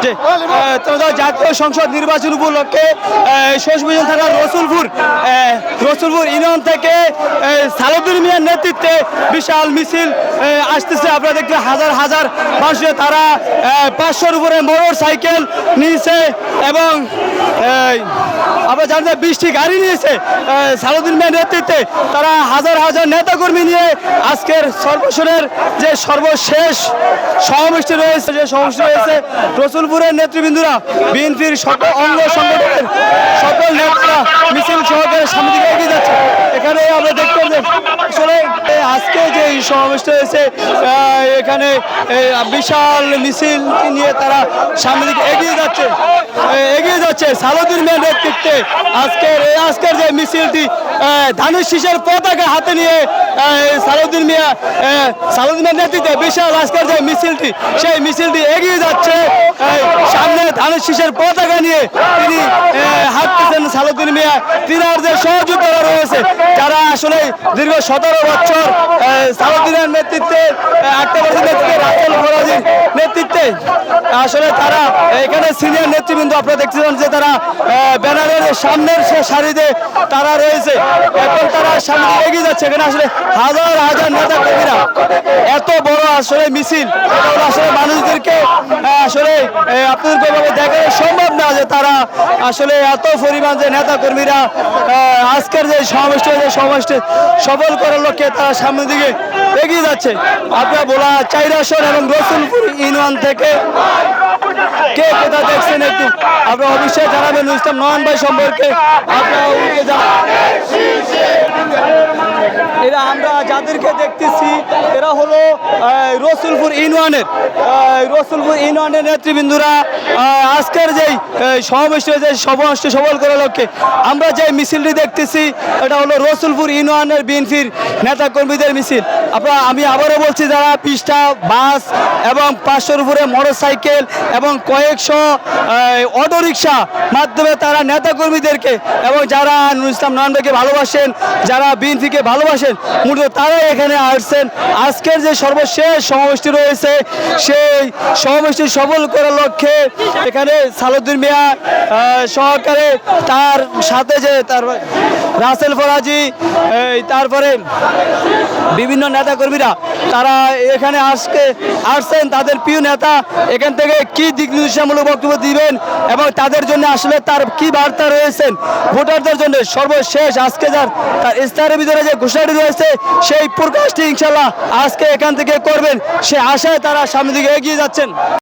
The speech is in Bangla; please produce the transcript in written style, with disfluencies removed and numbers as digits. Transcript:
যে জাতীয় সংসদ নির্বাচন উপলক্ষে শেষ পর্যন্ত থাকা রসুলপুর ইউনিয়ন থেকে সালাউদ্দিন মিয়ার নেতৃত্বে বিশাল মিছিল আসতেছে। আপনারা দেখতে হাজার হাজার মানুষের তারা 500-র উপরে মোটর সাইকেল নিয়েছে এবং আপনারা জানেন 20টি গাড়ি নিয়েছে সালাউদ্দিন মিয়ার নেতৃত্বে। তারা হাজার হাজার নেতাকর্মী নিয়ে আজকের সর্বশেষের যে সর্বশেষ সমাবেশটি রয়েছে রসুলপুরের নেতৃবৃন্দরা বিএনপির সকল অঙ্গ সংগঠনের সকল নেতারা মিছিল সহকারে সামনে দিকে এগিয়ে যাচ্ছে। এখানে আমরা দেখতে আসলে আজকে যে সমাবেশটা হয়েছে এখানে বিশাল মিছিল নিয়ে তারা সামনে দিকে এগিয়ে যাচ্ছে সালাউদ্দিন মিয়ার নেতৃত্বে। আজকের যে মিছিলটি ধানের শীষের পতাকা হাতে নিয়ে সালাউদ্দিন মিয়ার নেতৃত্বে বিশাল আজকের যে মিছিলটি সেই মিছিলটি এগিয়ে যাচ্ছে। সামনে ধানের শীষের পতাকা নিয়ে তিনি হাঁটতেছেন সালাউদ্দিন মিয়া। তিনার যে সহযোগিতা রয়েছে যারা আসলে দীর্ঘ 17 বছর সালাউদ্দিনের নেতৃত্বে রাসেল ফরাজির নেতৃত্বে আসলে তারা এখানে সিনিয়র নেতৃবৃন্দ আপনারা দেখতেছেন যে তারা ব্যানারের সামনের সারিতে তারা রয়েছে। এখন তারা সামনে এগিয়ে যাচ্ছে। এখানে আসলে হাজার হাজার নেতা কর্মীরা এত বড় আসলে মিছিল আসলে মানুষদেরকে আসলে আপনাদেরকে দেখানো সম্ভব না যে তারা আসলে এত পরিমাণ যে নেতা কর্মীরা আজকের যে সমাবেশটি সফল করার লক্ষ্যে তারা সামনের দিকে এগিয়ে যাচ্ছে। আপনারা বলা 4 আসন এবং রসুলপুর ইউনিয়ন থেকে কে কোথা দেখছেন একটু আপনারা অবশ্যই জানাবেন। ইসলাম নয়ন ভাই সম্পর্কে আপনারা এরা আমরা যাদেরকে দেখতেছি এরা হলো রসুলপুর ইউনিয়নের নেতৃবৃন্দরা আজকের যেই সমাবেশ হয়েছে সমাবেশটি সফল করার লক্ষ্যে আমরা যে মিছিলটি দেখতেছি এটা হলো রসুলপুর ইউনিয়নের বিএনপির নেতা কর্মীদের মিছিল। আমি আবারও বলছি যারা 20টা বাস এবং 500-র উপরে মোটর সাইকেল এবং কয়েকশো অটোরিকশা মাধ্যমে তারা নেতা কর্মীদেরকে এবং যারা ইসলাম নয়ন ভাইকে ভালোবাসেন যারা বিএনপিকে ভালোবাসেন মূলত তারাই এখানে আসছেন। আজকের যে সর্বশেষ সমাবেশটি রয়েছে সেই সমাবেশটি সফল করার লক্ষ্যে এখানে সালাউদ্দিন মিয়া সহকারে তার সাথে যে তার রাসেল ফরাজি তারপরে বিভিন্ন নেতাকর্মীরা তারা এখানে আসছেন। তাদের প্রিয় নেতা এখান থেকে কি দিক নির্দেশনামূলক বক্তব্য দিবেন এবং তাদের জন্য আসলে তার কি বার্তা রয়েছেন ভোটারদের জন্য সর্বশেষ আজকে তার ইস্তাহারের ভিতরে যে ঘোষণাটি রয়েছে সেই প্রকাশটি ইনশাল্লাহ আজকে এখান থেকে করবেন সে আশায় তারা সামনের দিকে এগিয়ে যাচ্ছেন।